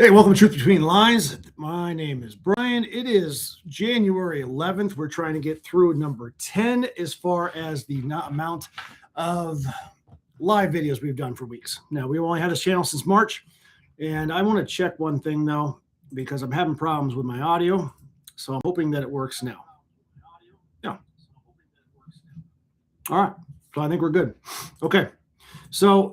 Hey, welcome to Truth Between Lines. My name is Brian. It is January 11th. We're trying to get through number 10 as far as the amount of live videos we've done for weeks. Now, we've only had this channel since March, and I want to check one thing, though, because I'm having problems with my audio, so I'm hoping that it works now. Yeah. All right. So I think we're good. Okay. So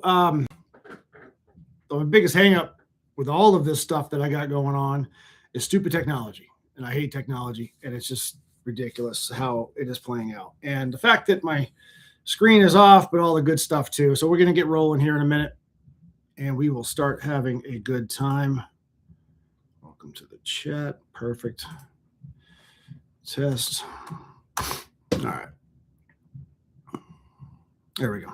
the biggest hang-up with all of this stuff that I got going on is stupid technology. And I hate technology, and it's just ridiculous how it is playing out. And the fact that my screen is off, but all the good stuff too. So we're going to get rolling here in a minute, and we will start having a good time. Welcome to the chat. Perfect. Test. All right. There we go.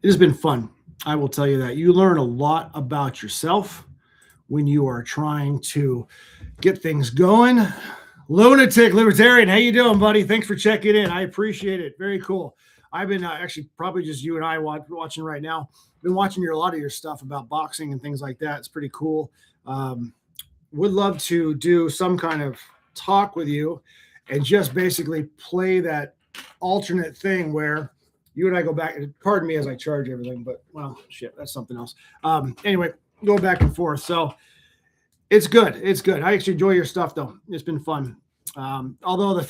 It has been fun. I will tell you that. You learn a lot about yourself when you are trying to get things going. Lunatic Libertarian, how you doing, buddy? Thanks for checking in. I appreciate it. Very cool. I've been actually probably just you and I watching right now. Been watching a lot of your stuff about boxing and things like that. It's pretty cool. Would love to do some kind of talk with you and just basically play that alternate thing where you and I go back, pardon me as I charge everything, but well, shit, that's something else. Anyway, go back and forth. So it's good. It's good. I actually enjoy your stuff though. It's been fun. Although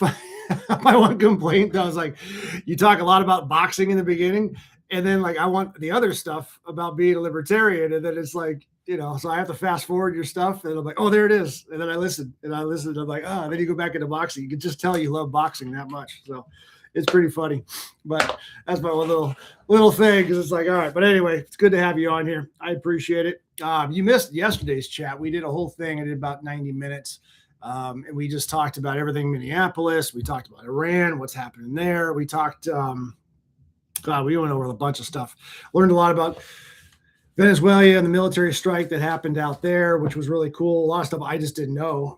my one complaint, I was like, you talk a lot about boxing in the beginning, and then like I want the other stuff about being a libertarian, and then it's like, so I have to fast forward your stuff, and I'm like, oh, there it is. And then I listen, and I'm like, oh, then you go back into boxing. You can just tell you love boxing that much. So it's pretty funny, but that's my one little thing, because it's like, all right. But anyway, it's good to have you on here. I appreciate it. You missed yesterday's chat. We did a whole thing. I did about 90 minutes, and we just talked about everything Minneapolis. We talked about Iran, what's happening there. We talked, we went over a bunch of stuff. Learned a lot about Venezuela and the military strike that happened out there, which was really cool. A lot of stuff I just didn't know.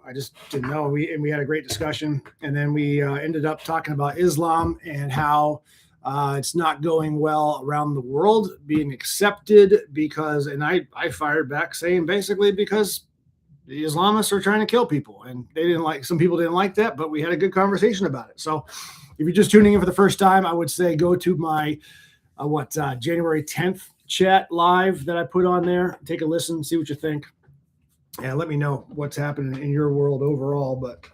We had a great discussion, and then we ended up talking about Islam and how it's not going well around the world, being accepted because, and I fired back saying basically because the Islamists are trying to kill people, and some people didn't like that, but we had a good conversation about it. So if you're just tuning in for the first time, I would say go to my January 10th chat live that I put on there. Take a listen, see what you think, and let me know what's happening in your world overall. But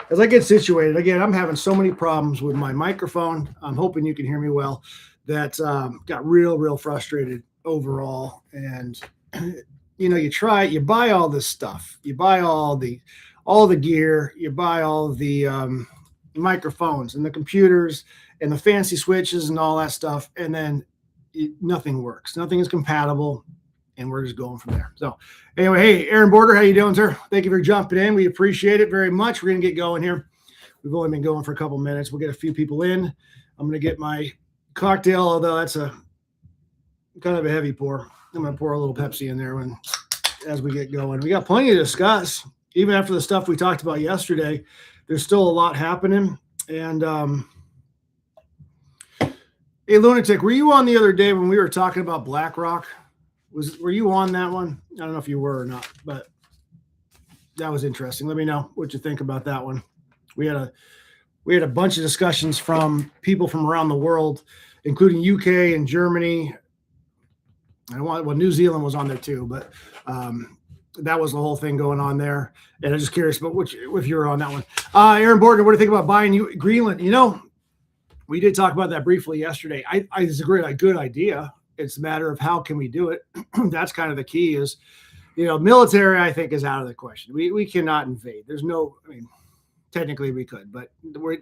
as I get situated, again, I'm having so many problems with my microphone. I'm hoping you can hear me well. That got real frustrated overall. And you buy all this stuff, you buy all the gear, you buy all the microphones and the computers and the fancy switches and all that stuff, and then nothing works. Nothing is compatible, and we're just going from there. So anyway, hey, Aaron Border, how you doing, sir? Thank you for jumping in. We appreciate it very much. We're going to get going here. We've only been going for a couple minutes. We'll get a few people in. I'm going to get my cocktail, although that's a kind of a heavy pour. I'm going to pour a little Pepsi in there as we get going. We got plenty to discuss. Even after the stuff we talked about yesterday, there's still a lot happening. And hey, Lunatic, were you on the other day when we were talking about BlackRock? Were you on that one? I don't know if you were or not, but that was interesting. Let me know what you think about that one. We had a bunch of discussions from people from around the world, including UK and Germany. New Zealand was on there too, but that was the whole thing going on there. And I'm just curious about if you were on that one. Aaron Borger, what do you think about buying Greenland? We did talk about that briefly yesterday. It's a good idea. It's a matter of how can we do it. That's kind of the key is, military, I think, is out of the question. We cannot invade. Technically we could, but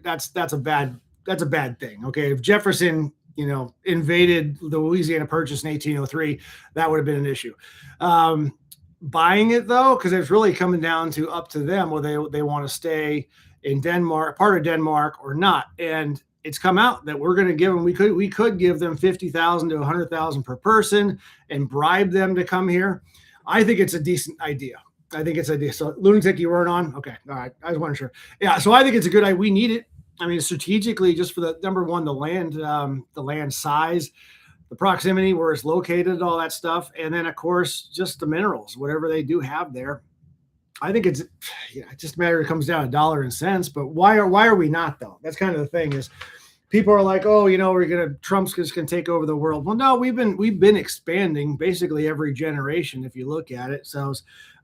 that's a bad thing. Okay. If Jefferson, invaded the Louisiana Purchase in 1803, that would have been an issue. Buying it though, because it's really coming down to up to them whether they want to stay in Denmark, part of Denmark or not. And it's come out that we're going to give them, we could give them 50,000 to 100,000 per person and bribe them to come here. I think it's a decent idea. So Lunatic, you weren't on? Okay. All right. I was wondering sure. Yeah. So I think it's a good idea. We need it. Strategically, just for the number one, the land size, the proximity where it's located, all that stuff, and then of course just the minerals, whatever they do have there. I think it's it just matter. It comes down to dollar and cents. But why are we not though? That's kind of the thing is people are like, oh, Trump's just gonna take over the world. Well, no, we've been expanding basically every generation if you look at it. So,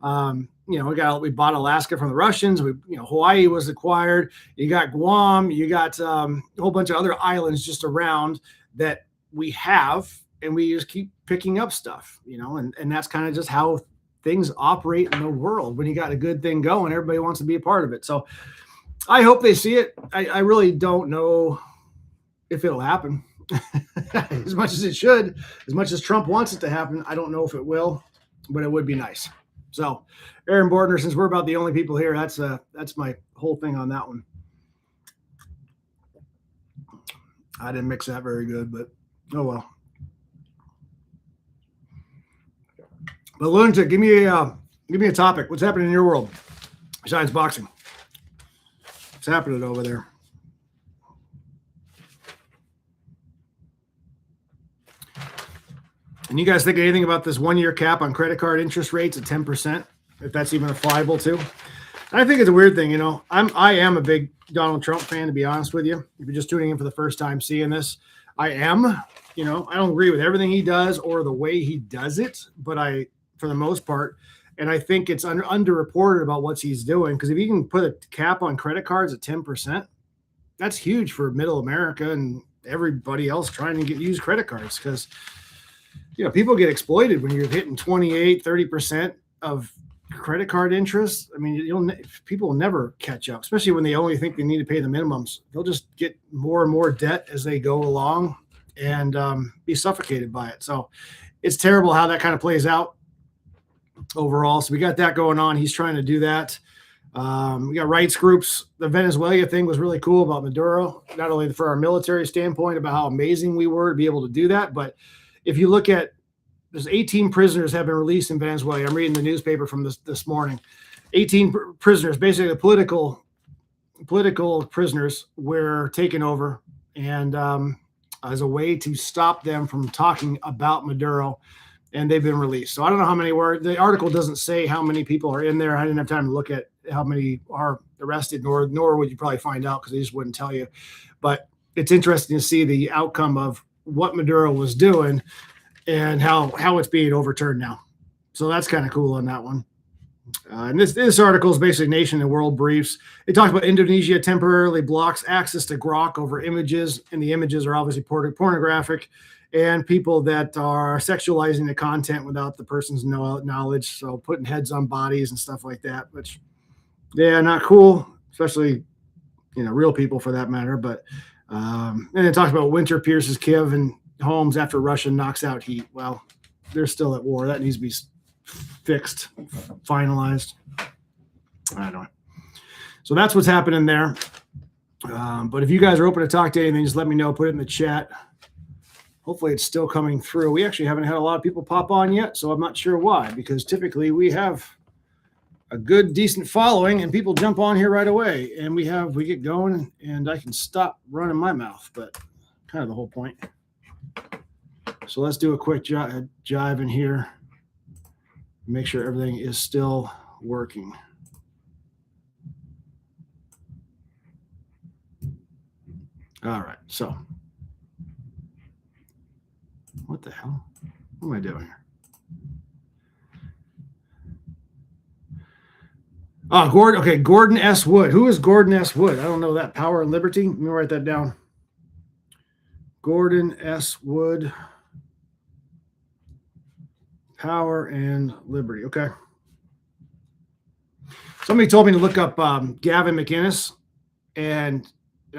we bought Alaska from the Russians. Hawaii was acquired. You got Guam. You got a whole bunch of other islands just around that we have, and we just keep picking up stuff, and that's kind of just how things operate in the world. When you got a good thing going, everybody wants to be a part of it. So I hope they see it. I really don't know if it'll happen as much as it should, as much as Trump wants it to happen. I don't know if it will, but it would be nice. So Aaron Bordner, since we're about the only people here, that's my whole thing on that one. I didn't mix that very good, but oh well. But Lunatic, give me a topic. What's happening in your world besides boxing? What's happening over there? And you guys think anything about this 1-year cap on credit card interest rates at 10%, if that's even applicable to? I think it's a weird thing, I am a big Donald Trump fan, to be honest with you. If you're just tuning in for the first time seeing this, I am. I don't agree with everything he does or the way he does it, but for the most part, and I think it's underreported about what he's doing, because if you can put a cap on credit cards at 10%, that's huge for middle America and everybody else trying to use credit cards, because people get exploited when you're hitting 28-30% of credit card interest. I mean, people will never catch up, especially when they only think they need to pay the minimums. They'll just get more and more debt as they go along and be suffocated by it. So it's terrible how that kind of plays out overall. So we got that going on. He's trying to do that. We got rights groups. The Venezuela thing was really cool about Maduro, not only for our military standpoint about how amazing we were to be able to do that, but if you look at, there's 18 prisoners have been released in Venezuela. I'm reading the newspaper from this morning. 18 prisoners, basically the political prisoners, were taken over, and as a way to stop them from talking about Maduro, and they've been released. So I don't know how many were. The article doesn't say how many people are in there. I didn't have time to look at how many are arrested, nor would you probably find out, because they just wouldn't tell you. But it's interesting to see the outcome of what Maduro was doing and how it's being overturned now. So that's kind of cool on that one. And this article is basically Nation and World Briefs. It talks about Indonesia temporarily blocks access to Grok over images, and the images are obviously pornographic, and people that are sexualizing the content without the person's knowledge. So putting heads on bodies and stuff like that, which, yeah, not cool, especially, real people for that matter. But, and it talks about Winter pierces Kiev and homes after Russia knocks out heat. Well, they're still at war. That needs to be fixed, finalized. I don't know. So that's what's happening there. But if you guys are open to talk to anything, just let me know. Put it in the chat. Hopefully it's still coming through. We actually haven't had a lot of people pop on yet, so I'm not sure why, because typically we have a good, decent following and people jump on here right away, and we get going and I can stop running my mouth, but kind of the whole point. So let's do a quick jive in here. Make sure everything is still working. All right, so what the hell? What am I doing here? Oh, Gordon. Okay, Gordon S. Wood. Who is Gordon S. Wood? I don't know that. Power and Liberty. Let me write that down. Gordon S. Wood. Power and Liberty. Okay. Somebody told me to look up Gavin McInnes, and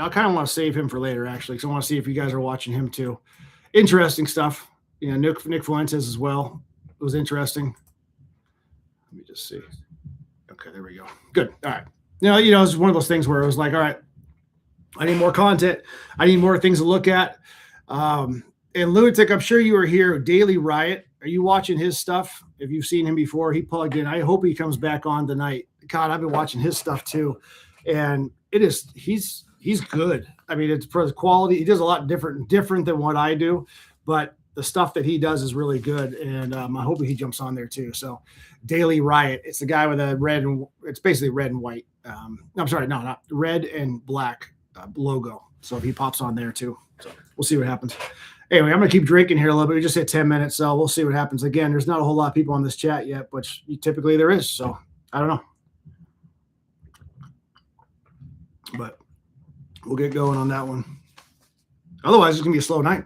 I kind of want to save him for later, actually, because I want to see if you guys are watching him too. Interesting stuff. Nick Fuentes as well. It was interesting. Let me just see. Okay, there we go. Good. All right. It's one of those things where it was like, all right, I need more content. I need more things to look at. And Lunatic, I'm sure you were here. Daily Riot. Are you watching his stuff? If you've seen him before, he plugged in. I hope he comes back on tonight. God, I've been watching his stuff too. And he's good. I mean, it's for the quality. He does a lot different than what I do, but the stuff that he does is really good, and I hope he jumps on there too. So, Daily Riot, it's the guy with a red and it's basically red and white. I'm sorry, no, not red and black logo. So if he pops on there too, so we'll see what happens. Anyway, I'm gonna keep drinking here a little bit. We just hit 10 minutes, so we'll see what happens. Again, there's not a whole lot of people on this chat yet, but typically there is. So I don't know, but we'll get going on that one. Otherwise, it's gonna be a slow night.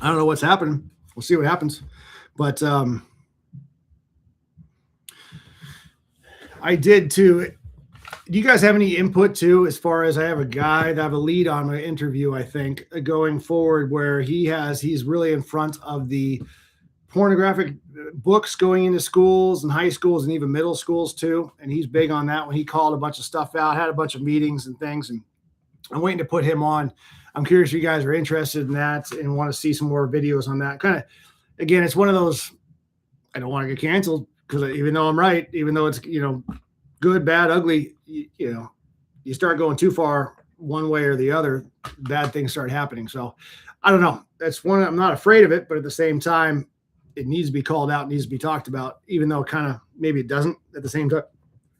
I don't know what's happening. We'll see what happens. But I did too. Do you guys have any input too, as far as I have a guy that I have a lead on my interview, I think, going forward, where he's really in front of the pornographic books going into schools and high schools and even middle schools too. And he's big on that when he called a bunch of stuff out, had a bunch of meetings and things. And I'm waiting to put him on. I'm curious if you guys are interested in that and want to see some more videos on that. Kind of, again, it's one of those, I don't want to get canceled because even though I'm right, even though it's, good, bad, ugly, you start going too far one way or the other, bad things start happening. So I don't know. That's one, I'm not afraid of it, but at the same time, it needs to be called out, needs to be talked about, even though kind of maybe it doesn't at the same time,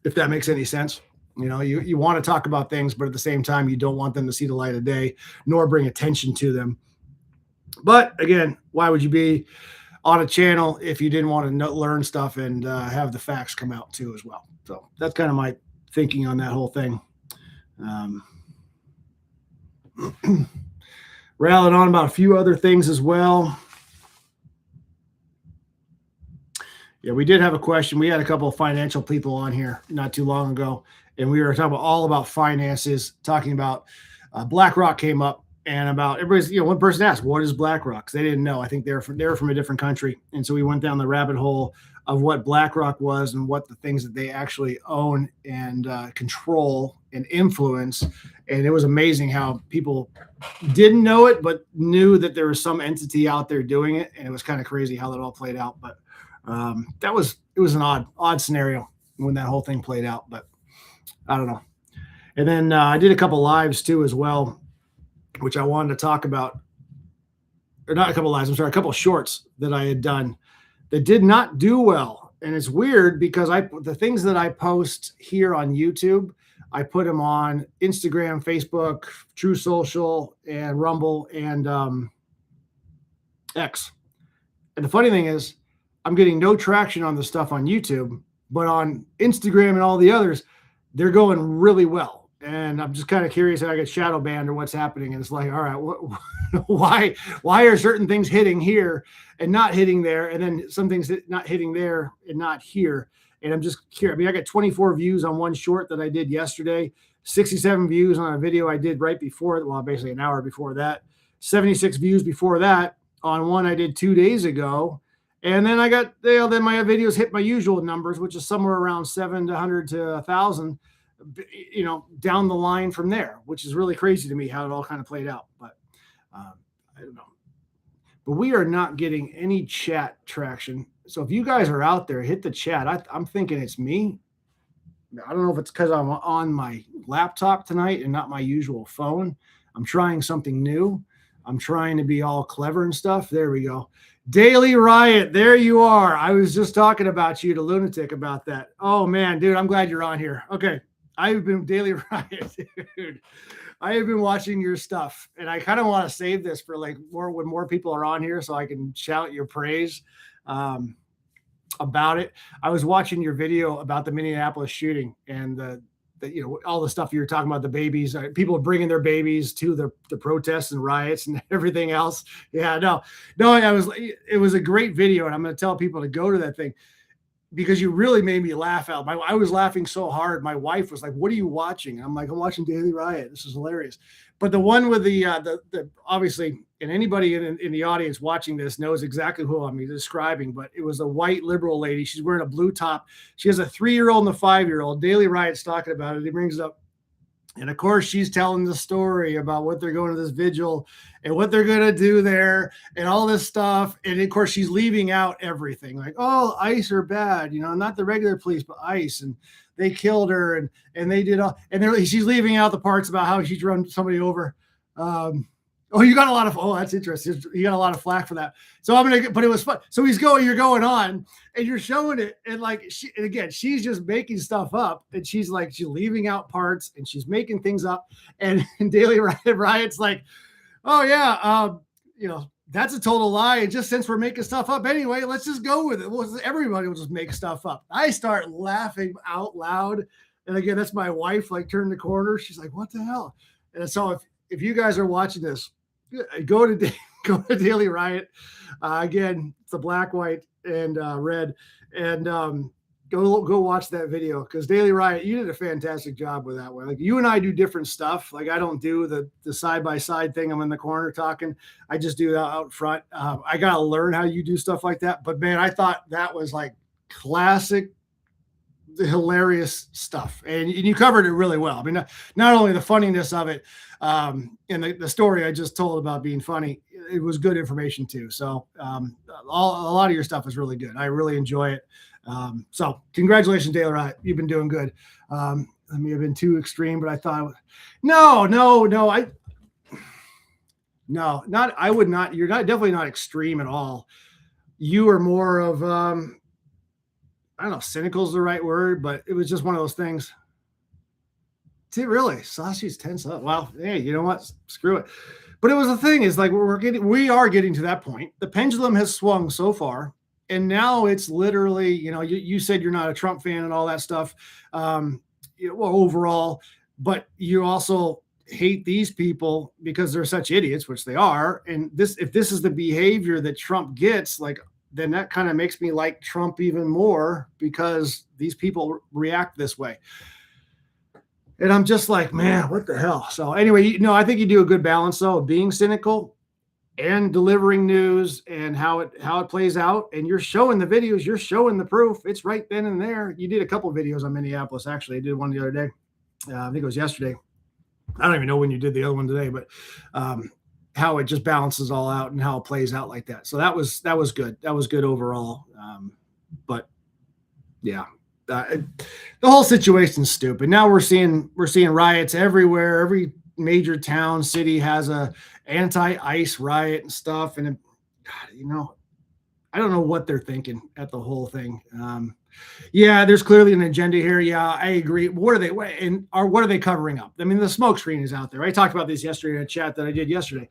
if that makes any sense. You want to talk about things, but at the same time, you don't want them to see the light of day, nor bring attention to them. But again, why would you be on a channel if you didn't want to learn stuff and have the facts come out too as well? So that's kind of my thinking on that whole thing. Rallying on about a few other things as well. Yeah, we did have a question. We had a couple of financial people on here not too long ago, and we were talking all about finances, talking about BlackRock came up, and about everybody's, one person asked, what is BlackRock? 'Cause they didn't know. I think they were from a different country. And so we went down the rabbit hole of what BlackRock was and what the things that they actually own and control and influence. And it was amazing how people didn't know it, but knew that there was some entity out there doing it. And it was kind of crazy how that all played out. But it was an odd scenario when that whole thing played out, but I don't know. And then I did a couple lives too, as well, which I wanted to talk about, or not a couple lives, I'm sorry, a couple shorts that I had done that did not do well. And it's weird because the things that I post here on YouTube, I put them on Instagram, Facebook, True Social, and Rumble, and X. And the funny thing is, I'm getting no traction on the stuff on YouTube, but on Instagram and all the others, they're going really well. And I'm just kind of curious how I get shadow banned or what's happening. And it's like, all right, why are certain things hitting here and not hitting there? And then some things not hitting there and not here. And I'm just curious. I mean, I got 24 views on one short that I did yesterday, 67 views on a video I did right before, well, basically an hour before that, 76 views before that on one I did 2 days ago. And then I got, then my videos hit my usual numbers, which is somewhere around 700 to 1,000. Down the line from there, which is really crazy to me how it all kind of played out. But I don't know. But we are not getting any chat traction. So if you guys are out there, hit the chat. I'm thinking it's me. I don't know if it's because I'm on my laptop tonight and not my usual phone. I'm trying something new. I'm trying to be all clever and stuff. There we go. Daily Riot. There you are. I was just talking about you to Lunatic about that. Oh, man, dude, I'm glad you're on here. Okay. I've been Daily Riot, dude. I have been watching your stuff, and I kind of want to save this for like when more people are on here, so I can shout your praise about it. I was watching your video about the Minneapolis shooting and all the stuff you were talking about, the babies, people bringing their babies to the protests and riots and everything else. Yeah, no, it was a great video, and I'm going to tell people to go to that thing, because you really made me laugh out. I was laughing so hard. My wife was like, "What are you watching?" I'm like, "I'm watching Daily Riot. This is hilarious." But the one with the obviously, and anybody in the audience watching this knows exactly who I'm describing. But it was a white liberal lady. She's wearing a blue top. She has a 3-year-old and a 5-year-old. Daily Riot's talking about it. He brings it up. And of course, she's telling the story about what they're going to this vigil and what they're going to do there and all this stuff. And of course, she's leaving out everything like, oh, ICE are bad, not the regular police, but ICE. And they killed her and they did all. And she's leaving out the parts about how she's run somebody over. Oh, you got a lot of. Oh, that's interesting. You got a lot of flack for that. So I'm gonna. But it was fun. So you're going on, and you're showing it, and like and again, she's just making stuff up, and she's leaving out parts, and she's making things up, and Daily Riot's like, oh yeah, that's a total lie. And just since we're making stuff up anyway, let's just go with it. Well, everybody will just make stuff up. I start laughing out loud, and again, that's my wife. Like, turned the corner. She's like, what the hell? And so if you guys are watching this, go to Daily Riot. Again, it's the black, white, and red, and go watch that video, because Daily Riot, you did a fantastic job with that one. Like, you and I do different stuff. Like, I don't do the side by side thing. I'm in the corner talking. I just do that out front. I gotta learn how you do stuff like that. But man, I thought that was like classic, hilarious stuff, and you covered it really well. I mean, not only the funniness of it, and the story I just told about being funny, it was good information too. So a lot of your stuff is really good. I really enjoy it. So congratulations, Daily Riot. You've been doing good. I may have been too extreme, but I thought, no, I would not. You're definitely not extreme at all. You are more of, I don't know, cynical is the right word, but it was just one of those things. See, really, Sashi's tense up. Well, hey, you know what? Screw it. But it was the thing is, like, we are getting to that point. The pendulum has swung so far, and now it's literally, you said you're not a Trump fan and all that stuff, overall, but you also hate these people because they're such idiots, which they are. And if this is the behavior that Trump gets, like, then that kind of makes me like Trump even more, because these people react this way. And I'm just like, man, what the hell? So anyway, I think you do a good balance, though, of being cynical and delivering news and how it plays out. And you're showing the videos, you're showing the proof. It's right then and there. You did a couple of videos on Minneapolis. Actually, I did one the other day. I think it was yesterday. I don't even know when you did the other one today, but how it just balances all out and how it plays out like that. So that was good. That was good overall. But yeah, the whole situation's stupid. Now we're seeing riots everywhere. Every major town, city has a anti-ICE riot and stuff. And I don't know what they're thinking at the whole thing. Yeah, there's clearly an agenda here. Yeah, I agree. What are they covering up? I mean, the smoke screen is out there. I talked about this yesterday in a chat that I did yesterday.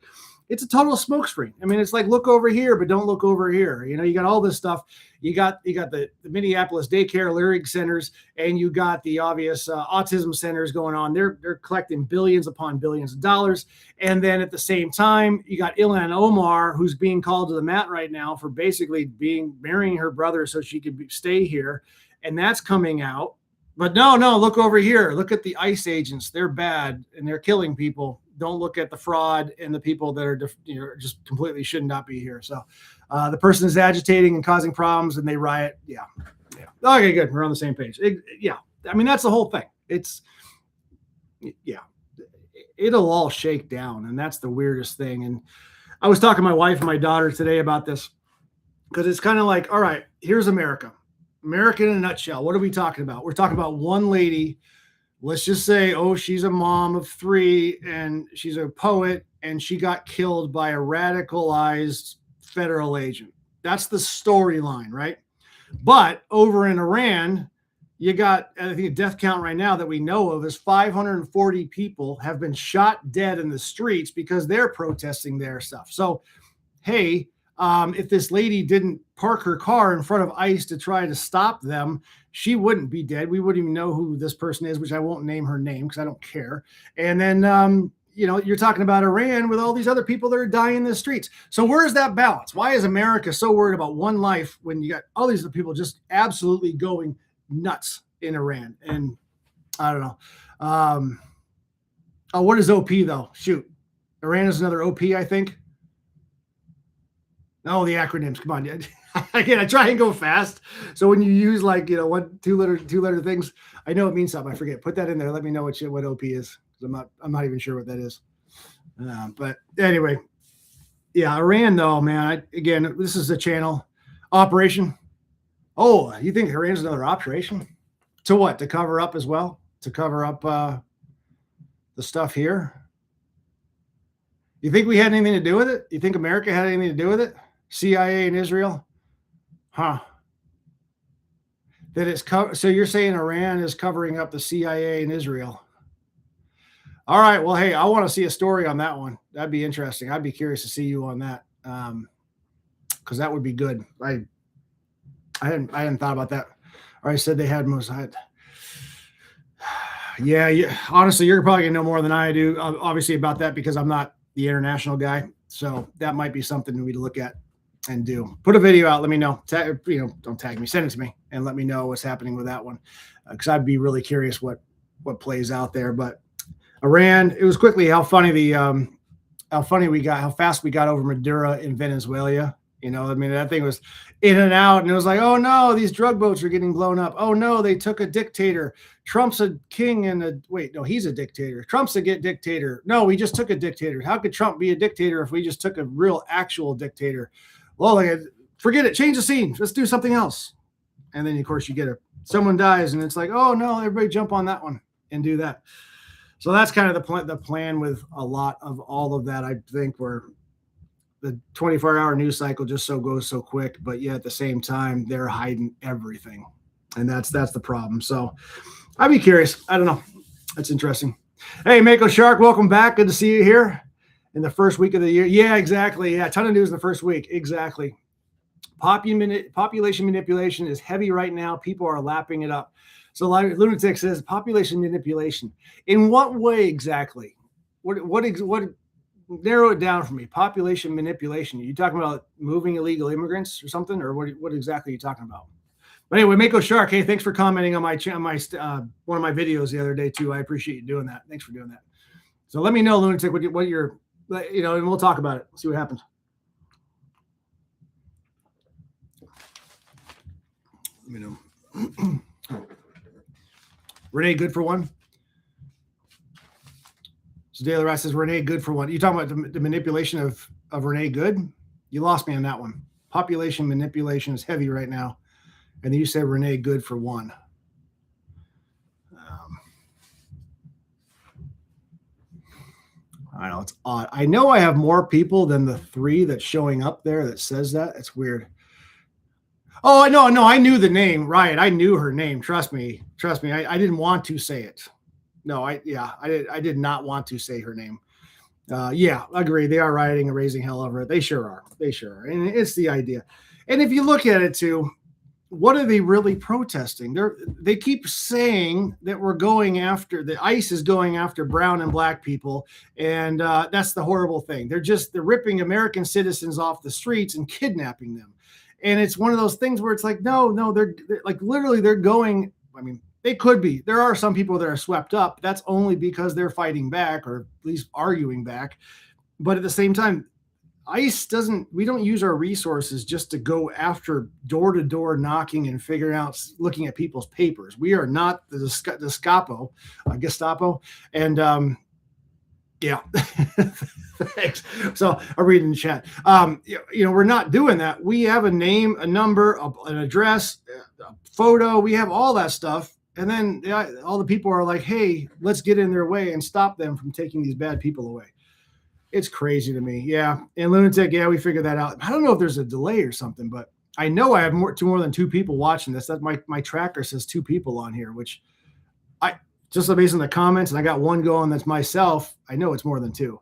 It's a total smoke screen. I mean, it's like, look over here, but don't look over here. You got all this stuff. You got the Minneapolis daycare lyric centers, and you got the obvious autism centers going on. They're collecting billions upon billions of dollars. And then at the same time, you got Ilhan Omar, who's being called to the mat right now for basically marrying her brother so she could stay here. And that's coming out. But no, look over here. Look at the ICE agents. They're bad and they're killing people. Don't look at the fraud and the people that are just completely should not be here. So the person is agitating and causing problems, and they riot. Yeah. Okay, good. We're on the same page. Yeah. I mean, that's the whole thing. It'll all shake down, and that's the weirdest thing. And I was talking to my wife and my daughter today about this, because it's kind of like, all right, here's America. America in a nutshell. What are we talking about? We're talking about one lady. Let's just say, she's a mom of 3 and she's a poet, and she got killed by a radicalized federal agent. That's the storyline, right? But over in Iran, you got, I think, a death count right now that we know of is 540 people have been shot dead in the streets because they're protesting their stuff. So, hey, if this lady didn't park her car in front of ICE to try to stop them, she wouldn't be dead. We wouldn't even know who this person is, which I won't name her name because I don't care. And then, you're talking about Iran with all these other people that are dying in the streets. So where's that balance? Why is America so worried about one life when you got all these people just absolutely going nuts in Iran? And I don't know. What is OP though? Shoot. Iran is another OP, I think. Oh, the acronyms. Come on. Again, I try and go fast. So when you use two letter things, I know it means something. I forget. Put that in there. Let me know what OP is. I'm not even sure what that is. But anyway, yeah, Iran though, man. Again, this is a channel operation. Oh, you think Iran's another operation? To what? To cover up as well? To cover up the stuff here? You think we had anything to do with it? You think America had anything to do with it? CIA and Israel? Huh. That it's so you're saying Iran is covering up the CIA and Israel. All right. Well, hey, I want to see a story on that one. That'd be interesting. I'd be curious to see you on that. Because that would be good. I hadn't thought about that. Or I said they had Mossad. Yeah. Honestly, you're probably gonna know more than I do, obviously, about that because I'm not the international guy. So that might be something we to look at and do. Put a video out. Let me know. Don't tag me. Send it to me and let me know what's happening with that one, because I'd be really curious what plays out there. But Iran, it was quickly how fast we got over Maduro in Venezuela. That thing was in and out, and it was like, oh no, these drug boats are getting blown up. Oh no, they took a dictator. Trump's a king he's a dictator. Trump's a dictator. No, we just took a dictator. How could Trump be a dictator if we just took a real actual dictator? Well, forget it. Change the scene. Let's do something else. And then of course you get someone dies, and it's like, oh no, everybody jump on that one and do that. So that's kind of the plan with a lot of all of that. I think where the 24-hour news cycle just goes so quick, but yet at the same time they're hiding everything, and that's the problem. So I'd be curious. I don't know. That's interesting. Hey, Mako Shark, welcome back. Good to see you here in the first week of the year. Yeah, exactly. Yeah, a ton of news in the first week. Exactly. Population manipulation is heavy right now. People are lapping it up. So Lunatic says population manipulation. In what way exactly? What narrow it down for me? Population manipulation. Are you talking about moving illegal immigrants or something, or what exactly are you talking about? But anyway, Mako Shark, hey, thanks for commenting on my one of my videos the other day too. I appreciate you doing that. Thanks for doing that. So let me know, Lunatic, what you're, and we'll talk about it. See what happens. Let me know. Renee, good for one. So Daily Rat says Renee good for one. You talking about the manipulation of Renee Good? You lost me on that one. Population manipulation is heavy right now. And then you said Renee Good for one. I know it's odd. I know I have more people than the 3 that's showing up there that says that. It's weird. Oh, no, I knew the name, Riot. I knew her name. Trust me. I didn't want to say it. No, I did not want to say her name. Yeah, I agree. They are rioting and raising hell over it. They sure are. And it's the idea. And if you look at it too, what are they really protesting? They keep saying that we're going after, the ICE is going after brown and black people. And that's the horrible thing. They're ripping American citizens off the streets and kidnapping them. And it's one of those things where it's like, no, they're like, literally they're going, they could be. There are some people that are swept up. That's only because they're fighting back, or at least arguing back. But at the same time, ICE we don't use our resources just to go after door-to-door knocking and figuring out, looking at people's papers. We are not the Gestapo. And yeah, thanks. So I'm reading the chat. We're not doing that. We have a name, a number, an address, a photo. We have all that stuff. And then all the people are like, hey, let's get in their way and stop them from taking these bad people away. It's crazy to me. Yeah. And Lunatic, yeah, we figured that out. I don't know if there's a delay or something, but I know I have more than 2 people watching this. That my tracker says 2 people on here, which just based on the comments, and I got 1 going, that's myself. I know it's more than 2.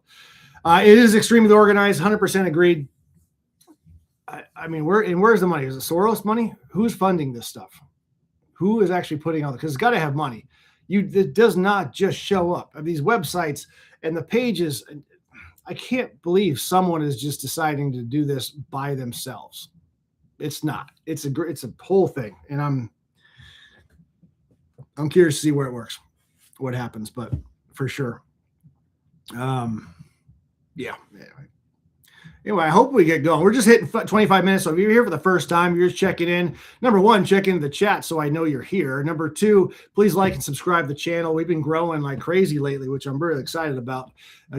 It is extremely organized, 100% agreed. Where's the money? Is it Soros money? Who's funding this stuff? Who is actually putting on it? Because it's got to have money. It does not just show up. These websites and the pages, I can't believe someone is just deciding to do this by themselves. It's not. It's a whole thing, and I'm curious to see where it works, what happens, but for sure. Yeah. Anyway, I hope we get going. We're just hitting 25 minutes. So if you're here for the first time, you're just checking in. Number 1, check into the chat so I know you're here. Number 2, please like and subscribe to the channel. We've been growing like crazy lately, which I'm really excited about.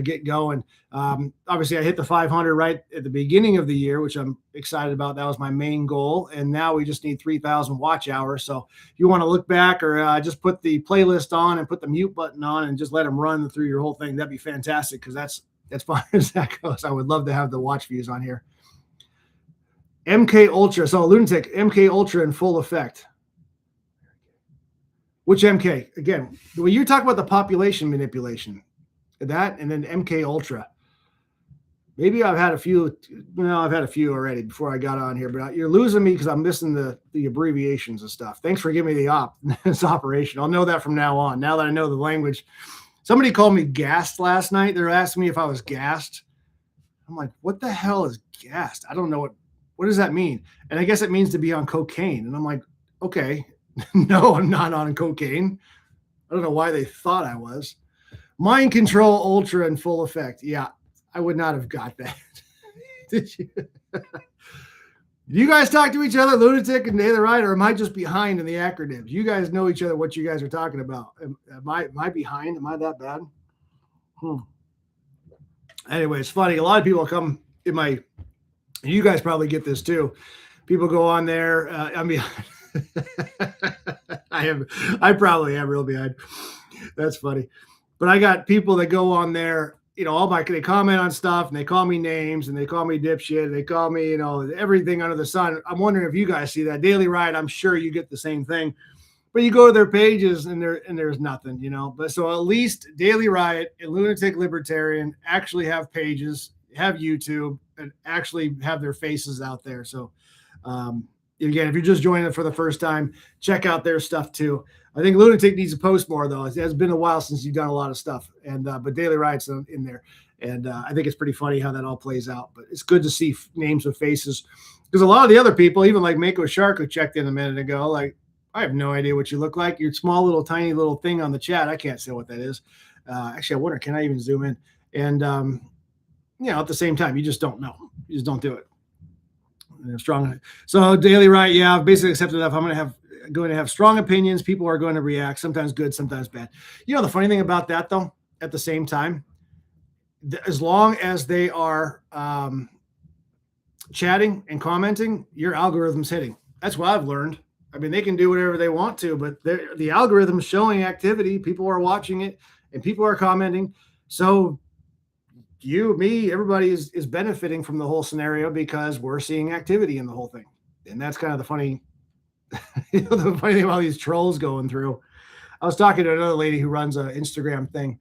Get going. Obviously, I hit the 500 right at the beginning of the year, which I'm excited about. That was my main goal. And now we just need 3,000 watch hours. So if you want to look back or just put the playlist on and put the mute button on and just let them run through your whole thing, that'd be fantastic, because that's as far as that goes. I would love to have the watch views on here. MK Ultra. So lunatic, MK Ultra in full effect. Which MK? Again, when you talk about the population manipulation, that and then MK Ultra. Maybe I've had a few. No, I've had a few already before I got on here, but you're losing me because I'm missing the abbreviations and stuff. Thanks for giving me the this operation. I'll know that from now on. Now that I know the language. Somebody called me gassed last night. They're asking me if I was gassed. I'm like, what the hell is gassed? I don't know what does that mean? And I guess it means to be on cocaine. And I'm like, okay, no, I'm not on cocaine. I don't know why they thought I was. Mind control ultra in full effect. Yeah, I would not have got that. Did you? You guys talk to each other, Lunatic and Daily Ride, or am I just behind in the acronyms? You guys know each other, what you guys are talking about. Am I behind? Am I that bad? Anyway, it's funny. A lot of people come in my, you guys probably get this too. People go on there. I mean, I probably am real behind. That's funny. But I got people that go on there, you know, they comment on stuff and they call me names and they call me dipshit. They call me, you know, everything under the sun. I'm wondering if you guys see that. Daily Ride, I'm sure you get the same thing. But you go to their pages and there's nothing, you know. But so at least Daily Riot and Lunatic Libertarian actually have pages, have YouTube, and actually have their faces out there. So again, if you're just joining it for the first time, check out their stuff too. I think Lunatic needs to post more though. It has been a while since you've done a lot of stuff, and but Daily Riot's in there, and I think it's pretty funny how that all plays out. But it's good to see names with faces, because a lot of the other people, even like Mako Shark, who checked in a minute ago, like, I have no idea what you look like. Your small little tiny little thing on the chat, I can't say what that is. Actually, I wonder, can I even zoom in? And you know, at the same time, you just don't know. You just don't do it. Strong. So Daily Riot, yeah, I've basically accepted enough. I'm going to have strong opinions. People are going to react, sometimes good, sometimes bad. You know, the funny thing about that though, at the same time, as long as they are chatting and commenting, your algorithm's hitting. That's what I've learned. I mean, they can do whatever they want to, but the algorithm's showing activity. People are watching it and people are commenting. So you, me, everybody is benefiting from the whole scenario because we're seeing activity in the whole thing. And that's kind of the funny, the funny thing about these trolls going through. I was talking to another lady who runs an Instagram thing,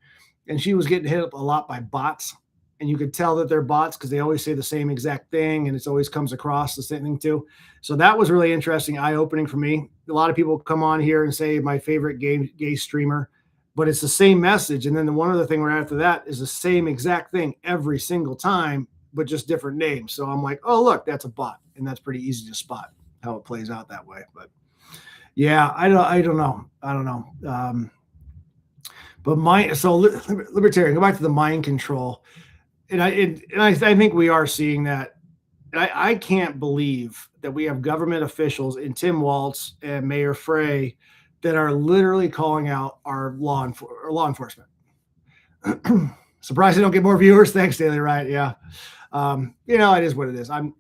and she was getting hit up a lot by bots. And you could tell that they're bots because they always say the same exact thing, and it always comes across the same thing too. So that was really interesting, eye-opening for me. A lot of people come on here and say my favorite gay streamer, but it's the same message. And then the one other thing right after that is the same exact thing every single time, but just different names. So I'm like, oh, look, that's a bot. And that's pretty easy to spot how it plays out that way. But yeah, I don't know. But libertarian, go back to the mind control. And I think we are seeing that. I can't believe that we have government officials in Tim Walz and Mayor Frey that are literally calling out our law enforcement. Surprised I don't get more viewers. Thanks, Daily Riot. Yeah, you know, it is what it is. I'm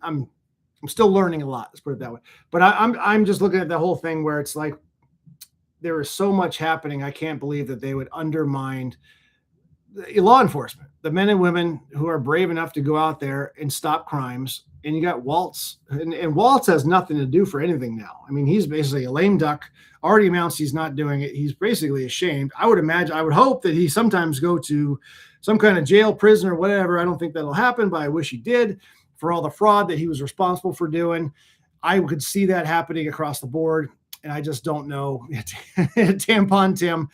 still learning a lot. Let's put it that way. But I'm just looking at the whole thing where it's like there is so much happening. I can't believe that they would undermine law enforcement, the men and women who are brave enough to go out there and stop crimes. And you got Walz, and Walz has nothing to do for anything now. I mean, he's basically a lame duck, already announced he's not doing it. He's basically ashamed. I would hope that he sometimes go to some kind of jail, prison, or whatever. I don't think that'll happen, but I wish he did, for all the fraud that he was responsible for doing. I could see that happening across the board. And I just don't know, Tampon Tim,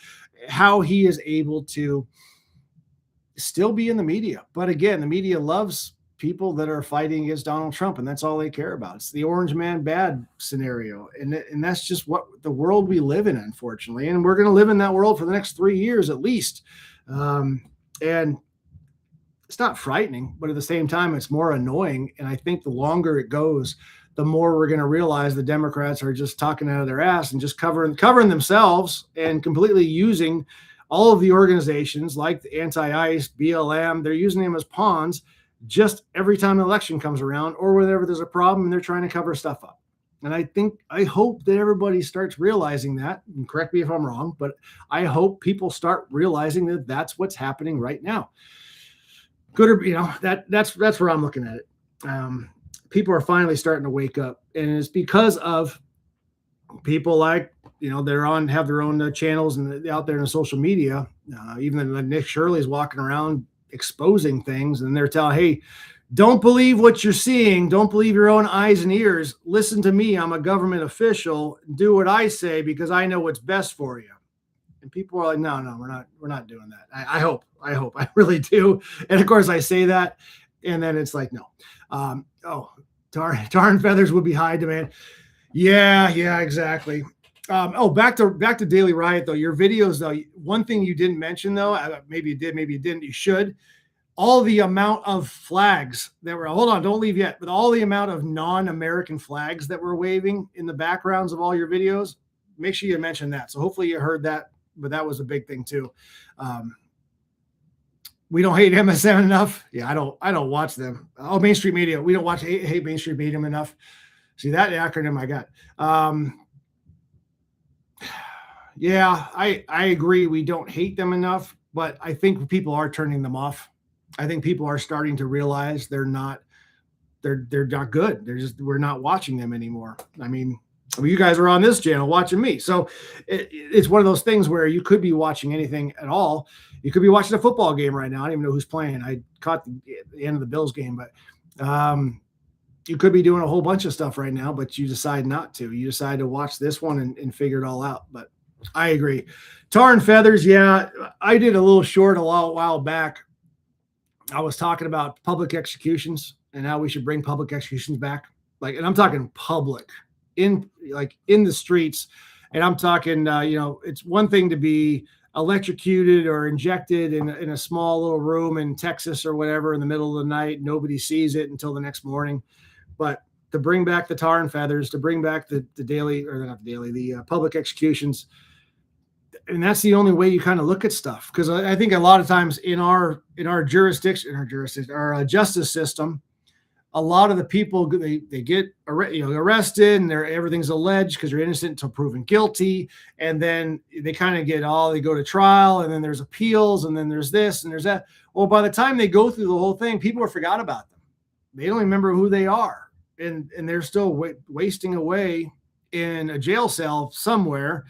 how he is able to still be in the media. But again, the media loves people that are fighting against Donald Trump, and that's all they care about. It's the orange man bad scenario. And that's just what the world we live in, unfortunately. And we're going to live in that world for the next 3 years at least. And it's not frightening, but at the same time, it's more annoying. And I think the longer it goes, the more we're going to realize the Democrats are just talking out of their ass and just covering themselves and completely using all of the organizations like the anti-ICE, BLM. They're using them as pawns just every time an election comes around or whenever there's a problem, and they're trying to cover stuff up. And I hope that everybody starts realizing that, and correct me if I'm wrong, but I hope people start realizing that that's what's happening right now. good or that's where I'm looking at it. People are finally starting to wake up, and it's because of people like have their own channels and out there in social media. Even Nick Shirley's walking around exposing things, and they're telling, hey, don't believe what you're seeing. Don't believe your own eyes and ears. Listen to me. I'm a government official. Do what I say because I know what's best for you. And people are like, no, we're not doing that. I hope, I really do. And of course I say that, and then it's like, no. Tar and feathers would be high demand. Yeah, exactly. Back to Daily Riot though. Your videos though. One thing you didn't mention though, maybe you did, maybe you didn't. You should. All the amount of flags that were, hold on, don't leave yet, but all the amount of non-American flags that were waving in the backgrounds of all your videos, make sure you mention that. So hopefully you heard that, but that was a big thing too. We don't hate MSM enough. Yeah, I don't watch them. Oh, Main Street Media. We don't hate Main Street Media enough. See that acronym I got. Yeah, I agree. We don't hate them enough, but I think people are turning them off. I think people are starting to realize they're not good. We're not watching them anymore. I mean, you guys are on this channel watching me. So it's one of those things where you could be watching anything at all. You could be watching a football game right now. I don't even know who's playing. I caught the end of the Bills game, but you could be doing a whole bunch of stuff right now, but you decide not to. You decide to watch this one and figure it all out. But I agree. Tar and feathers. Yeah, I did a little short a while back. I was talking about public executions and how we should bring public executions back. And I'm talking public in the streets. And I'm talking, it's one thing to be electrocuted or injected in a small little room in Texas or whatever in the middle of the night. Nobody sees it until the next morning. But to bring back the tar and feathers, to bring back the public executions, and that's the only way you kind of look at stuff. Because I think a lot of times in our justice system, a lot of the people they get arrested and everything's alleged because you're innocent until proven guilty, and then they kind of they go to trial, and then there's appeals, and then there's this and there's that. Well, by the time they go through the whole thing, people have forgot about them. They don't remember who they are, and they're still wasting away in a jail cell somewhere.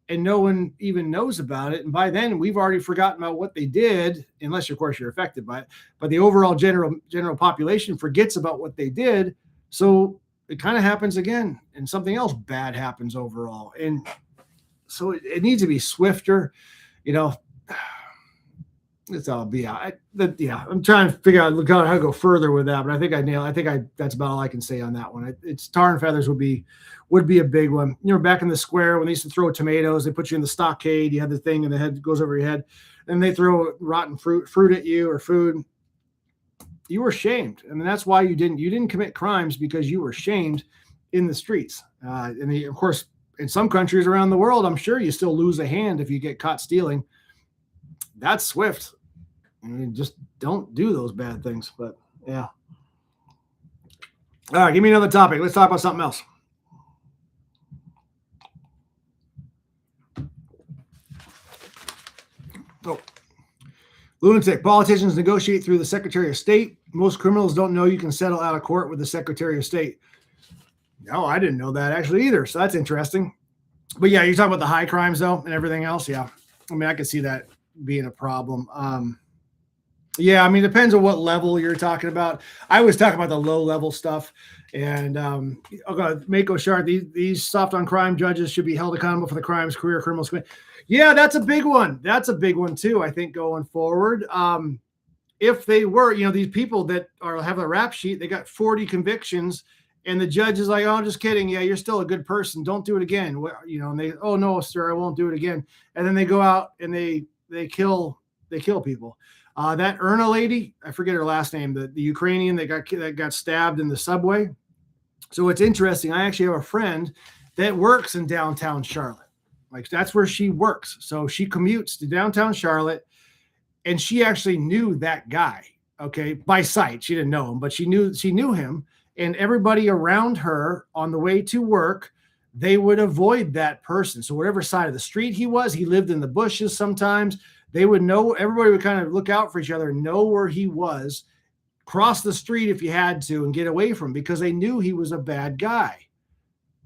And no one even knows about it. And by then, we've already forgotten about what they did, unless, of course, you're affected by it. But the overall general population forgets about what they did. So it kind of happens again, and something else bad happens overall. And so it needs to be swifter. It's all I'm trying to figure out how to go further with that, but I think that's about all I can say on that one. It's tar and feathers would be a big one. Back in the square when they used to throw tomatoes, they put you in the stockade. You had the thing and the head goes over your head, and they throw rotten fruit at you or food. You were shamed. I mean, that's why you didn't commit crimes, because you were shamed in the streets. Of course, in some countries around the world, I'm sure you still lose a hand if you get caught stealing. That's swift. I mean, just don't do those bad things. But yeah. All right, give me another topic. Let's talk about something else. Oh, lunatic. Politicians negotiate through the Secretary of State. Most criminals don't know you can settle out of court with the Secretary of State. No, I didn't know that actually either. So that's interesting. But yeah, you're talking about the high crimes though and everything else. Yeah. I mean, I can see that being a problem. Yeah, I mean, it depends on what level you're talking about. I was talking about the low level stuff. And Mako Sharp, these soft on crime judges should be held accountable for the crimes career criminals commit. Yeah, that's a big one. That's a big one too, I think, going forward. If they were, these people that have a rap sheet, they got 40 convictions, and the judge is like, "Oh, just kidding. Yeah, you're still a good person. Don't do it again." And they, "Oh no, sir, I won't do it again." And then they go out and they kill people. That Erna lady, I forget her last name, the Ukrainian that got stabbed in the subway. So it's interesting. I actually have a friend that works in downtown Charlotte. That's where she works. So she commutes to downtown Charlotte, and she actually knew that guy. Okay, by sight. She didn't know him, but she knew him. And everybody around her on the way to work, they would avoid that person. So whatever side of the street he was, he lived in the bushes sometimes. They would know, everybody would kind of look out for each other, know where he was, cross the street if you had to, and get away from him because they knew he was a bad guy.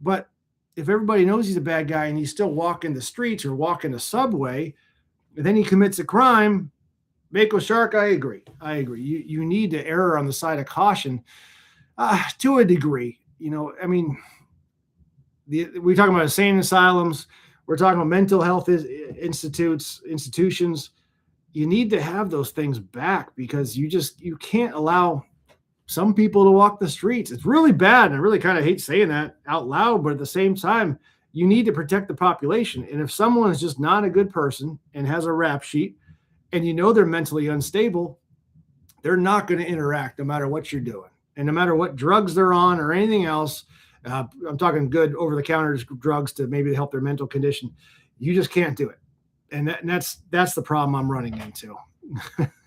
But if everybody knows he's a bad guy and he's still walking the streets or walking the subway, and then he commits a crime, Mako Shark, I agree. You need to err on the side of caution to a degree. I mean, we're talking about insane asylums. We're talking about mental health institutions. You need to have those things back because you can't allow some people to walk the streets. It's really bad. And I really kind of hate saying that out loud, but at the same time, you need to protect the population. And if someone is just not a good person and has a rap sheet and they're mentally unstable, they're not going to interact no matter what you're doing. And no matter what drugs they're on or anything else, I'm talking good over-the-counter drugs to maybe help their mental condition. You just can't do it. And that's the problem I'm running into.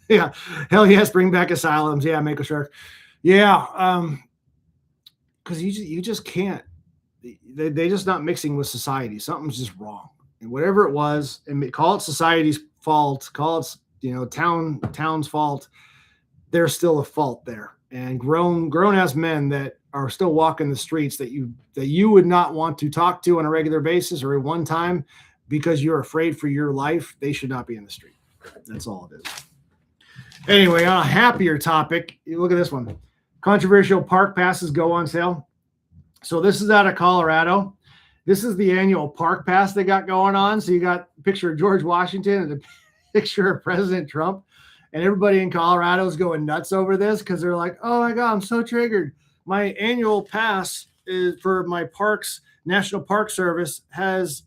Yeah. Hell yes. Bring back asylums. Yeah. Mako Shark. Yeah. Cause you just can't, they just not mixing with society. Something's just wrong. And whatever it was, and call it society's fault, call it, town's fault. There's still a fault there. And grown ass men that are still walking the streets that you would not want to talk to on a regular basis or at one time because you're afraid for your life, they should not be in the street. That's all it is. Anyway, on a happier topic, you look at this one. Controversial park passes go on sale. So this is out of Colorado. This is the annual park pass they got going on. So you got a picture of George Washington and a picture of President Trump. And everybody in Colorado is going nuts over this because they're like, oh my God, I'm so triggered. My annual pass is for my parks, National Park Service has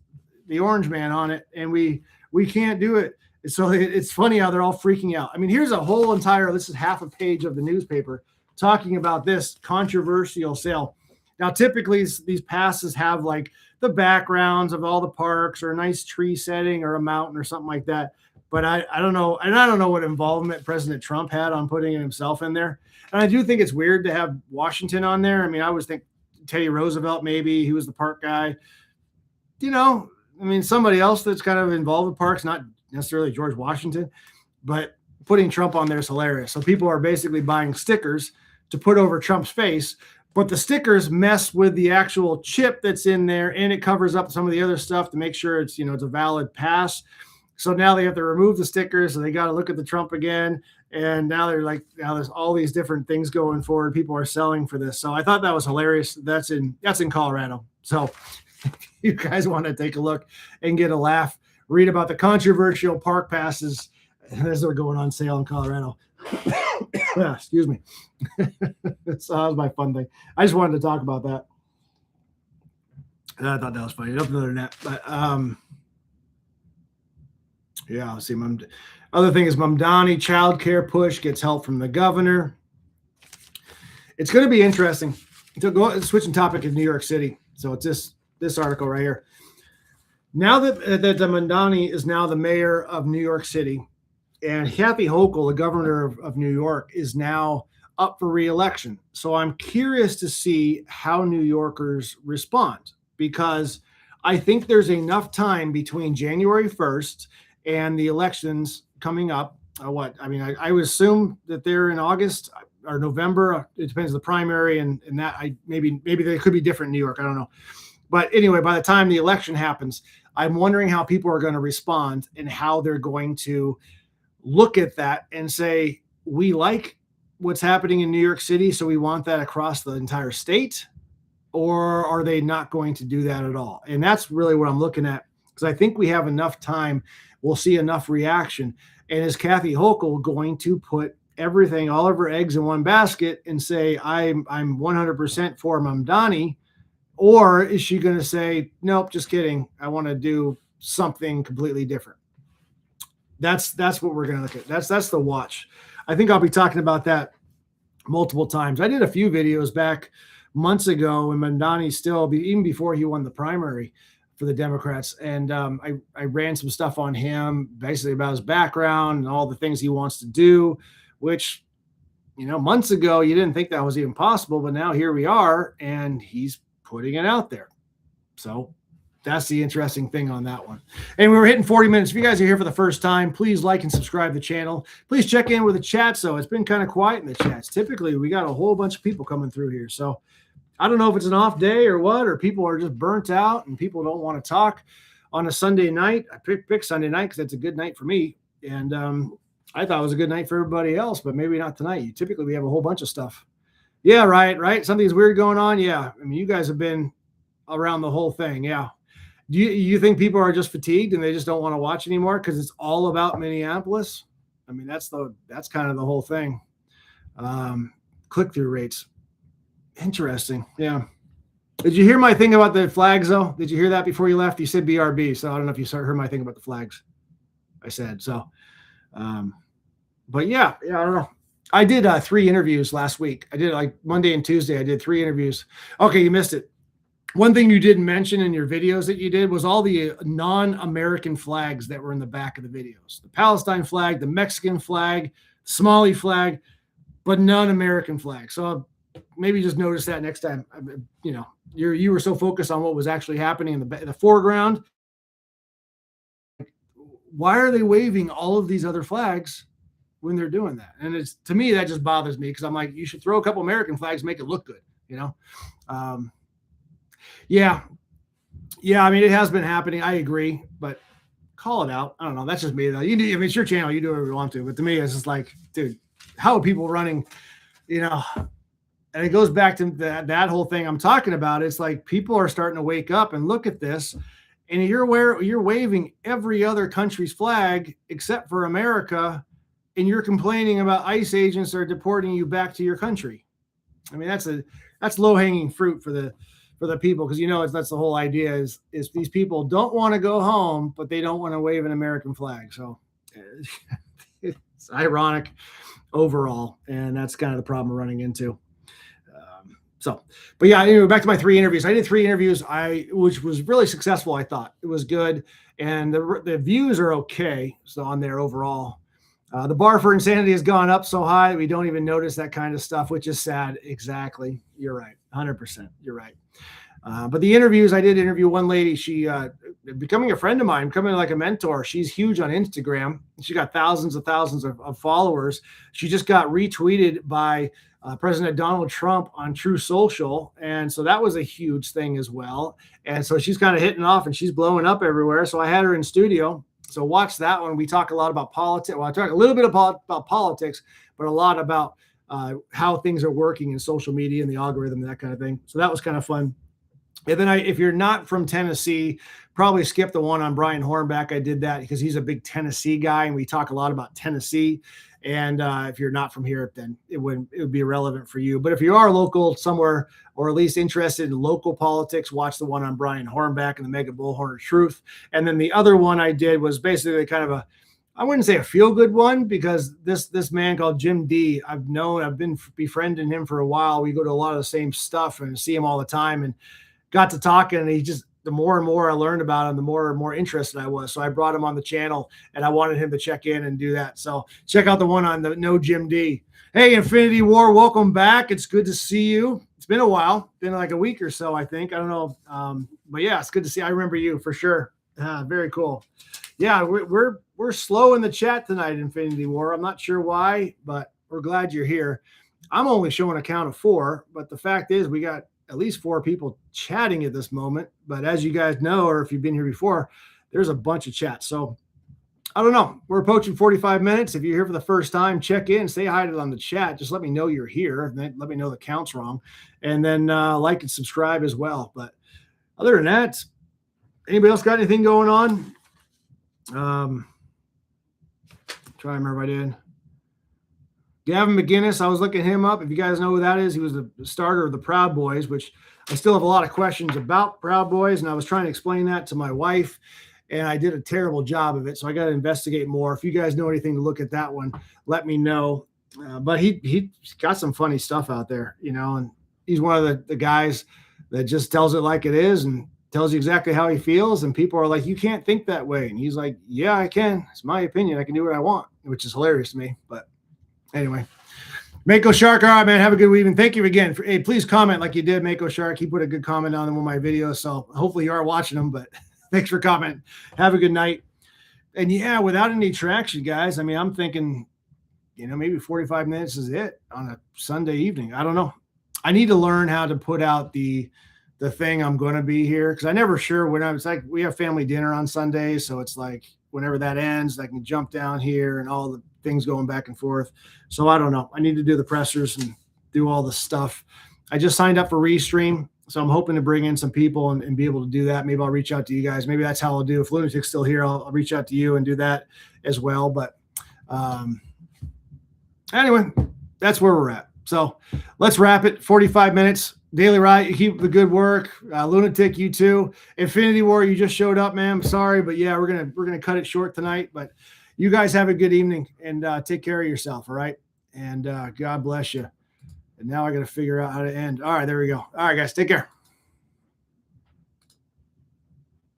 the orange man on it, and we can't do it. So it's funny how they're all freaking out. I mean, here's a whole this is half a page of the newspaper talking about this controversial sale. Now, typically these passes have like the backgrounds of all the parks or a nice tree setting or a mountain or something like that. But I don't know. And I don't know what involvement President Trump had on putting himself in there. And I do think it's weird to have Washington on there. I mean, I always think Teddy Roosevelt, maybe he was the park guy. I mean, somebody else that's kind of involved with parks, not necessarily George Washington, but putting Trump on there is hilarious. So people are basically buying stickers to put over Trump's face, but the stickers mess with the actual chip that's in there, and it covers up some of the other stuff to make sure it's a valid pass. So now they have to remove the stickers, and they got to look at the Trump again. And now there's all these different things going forward. People are selling for this. So I thought that was hilarious. That's in Colorado. So if you guys want to take a look and get a laugh, read about the controversial park passes as they're going on sale in Colorado. Excuse me. So that was my fun thing. I just wanted to talk about that. I thought that was funny. Nothing other than that. But yeah, let's see. Other thing is Mamdani child care push gets help from the governor. It's going to be interesting. To go switching topic in New York City. So it's this article right here. Now that Mamdani is now the mayor of New York City, and Kathy Hochul, the governor of New York, is now up for re-election. So I'm curious to see how New Yorkers respond, because I think there's enough time between January 1st and the elections coming up. I would assume that they're in August or November. It depends on the primary and that maybe they could be different in New York. I don't know. But anyway, by the time the election happens, I'm wondering how people are going to respond and how they're going to look at that and say, we like what's happening in New York City, so we want that across the entire state, or are they not going to do that at all? And that's really what I'm looking at, because I think we have enough time. We'll see enough reaction. And is Kathy Hochul going to put everything, all of her eggs in one basket and say, I'm 100% for Mamdani? Or is she going to say, nope, just kidding, I want to do something completely different? That's what we're going to look at. That's the watch. I think I'll be talking about that multiple times. I did a few videos back months ago when Mamdani even before he won the primary for the Democrats. And I ran some stuff on him, basically about his background and all the things he wants to do, which, months ago, you didn't think that was even possible, but now here we are, and he's putting it out there. So That's the interesting thing on that one. And we were hitting 40 minutes. If you guys are here for the first time, please like and subscribe to the channel. Please check in with the chat. So it's been kind of quiet in the chats. Typically, we got a whole bunch of people coming through here. So I don't know if it's an off day or what, or people are just burnt out and people don't want to talk on a Sunday night. I picked Sunday night because it's a good night for me. And I thought it was a good night for everybody else, but maybe not tonight. Typically, we have a whole bunch of stuff. Yeah, right. Something's weird going on. Yeah. I mean, you guys have been around the whole thing. Yeah. Do you think people are just fatigued and they just don't want to watch anymore because it's all about Minneapolis? I mean, that's kind of the whole thing. Click-through rates. Interesting. Yeah. Did you hear my thing about the flags, though? Did you hear that before you left? You said BRB, so I don't know if you heard my thing about the flags. I said so. But yeah, I don't know. I did 3 interviews last week. I did like Monday and Tuesday. I did 3 interviews. Okay, you missed it. One thing you didn't mention in your videos that you did was all the non-American flags that were in the back of the videos. The Palestine flag, the Mexican flag, Somali flag, but non-American flag. So maybe just notice that next time. You know, you were so focused on what was actually happening in the foreground. Why are they waving all of these other flags when they're doing that? And it's, to me, that just bothers me because I'm like, you should throw a couple American flags, make it look good, you know? Yeah. I mean, it has been happening. I agree, but call it out. I don't know. That's just me though. I mean, it's your channel. You do whatever you want to, but to me, it's just like, dude, how are people running, you know? And it goes back to that whole thing I'm talking about. It's like people are starting to wake up and look at this, and you're waving every other country's flag except for America, and you're complaining about ICE agents are deporting you back to your country. I mean, that's low-hanging fruit for the people, because that's the whole idea is these people don't want to go home, but they don't want to wave an American flag. So it's ironic overall, and that's kind of the problem we're running into. But yeah, back to my 3 interviews. I did 3 interviews, which was really successful. I thought it was good, and the views are okay. So on there overall, the bar for insanity has gone up so high that we don't even notice that kind of stuff, which is sad. Exactly, you're right, 100%. You're right. But the interviews, I did interview one lady. She becoming a friend of mine, becoming like a mentor. She's huge on Instagram. She got thousands of followers. She just got retweeted by President Donald Trump on True Social. And so that was a huge thing as well. And so she's kind of hitting off and she's blowing up everywhere. So I had her in studio. So watch that one. We talk a lot about politics. Well, I talk a little bit about politics, but a lot about how things are working in social media and the algorithm and that kind of thing. So that was kind of fun. And then if you're not from Tennessee, probably skip the one on Brian Hornback. I did that because he's a big Tennessee guy, and we talk a lot about Tennessee. And if you're not from here, then it would be irrelevant for you. But if you are local somewhere, or at least interested in local politics, watch the one on Brian Hornback and the Mega Bullhorn of Truth. And then the other one I did was basically kind of I wouldn't say a feel-good one, because this man called Jim D, I've been befriending him for a while. We go to a lot of the same stuff and see him all the time, and got to talking, and the more and more I learned about him, the more and more interested I was. So I brought him on the channel, and I wanted him to check in and do that. So check out the one on the No Jim D. Hey, Infinity War, welcome back. It's good to see you. It's been a while, been like a week or so, I think. I don't know. But yeah, it's good to see. I remember you for sure. Very cool. Yeah, we're slow in the chat tonight, Infinity War. I'm not sure why, but we're glad you're here. I'm only showing a count of 4, but the fact is we got at least 4 people chatting at this moment. But as you guys know, or if you've been here before, there's a bunch of chats. So I don't know. We're approaching 45 minutes. If you're here for the first time, check in, say hi to it on the chat. Just let me know you're here, and then let me know the count's wrong. And then like and subscribe as well. But other than that, anybody else got anything going on? Try to remember if I did. Gavin McGinnis, I was looking him up. If you guys know who that is, he was the starter of the Proud Boys, which I still have a lot of questions about Proud Boys, and I was trying to explain that to my wife, and I did a terrible job of it, so I got to investigate more. If you guys know anything to look at that one, let me know. But he got some funny stuff out there, and he's one of the guys that just tells it like it is and tells you exactly how he feels, and people are like, you can't think that way. And he's like, yeah, I can. It's my opinion. I can do what I want, which is hilarious to me. But anyway, Mako Shark. All right, man. Have a good evening. Thank you again. Hey, please comment like you did, Mako Shark. He put a good comment on one of my videos. So hopefully you are watching them, but thanks for commenting. Have a good night. And yeah, without any traction, guys, I mean, I'm thinking, maybe 45 minutes is it on a Sunday evening. I don't know. I need to learn how to put out the thing I'm going to be here, because I never sure when it's like we have family dinner on Sundays. So it's like whenever that ends, I can jump down here and all the things going back and forth. So I don't know. I need to do the pressers and do all the stuff. I just signed up for Restream. So I'm hoping to bring in some people and be able to do that. Maybe I'll reach out to you guys. Maybe that's how I'll do. If Lunatic's still here, I'll reach out to you and do that as well. But anyway, that's where we're at. So let's wrap it. 45 minutes. Daily Riot, you keep the good work. Lunatic, you too. Infinity War, you just showed up, man. I'm sorry, but yeah, we're gonna cut it short tonight. But you guys have a good evening and take care of yourself. All right, and God bless you. And now I got to figure out how to end. All right, there we go. All right, guys, take care.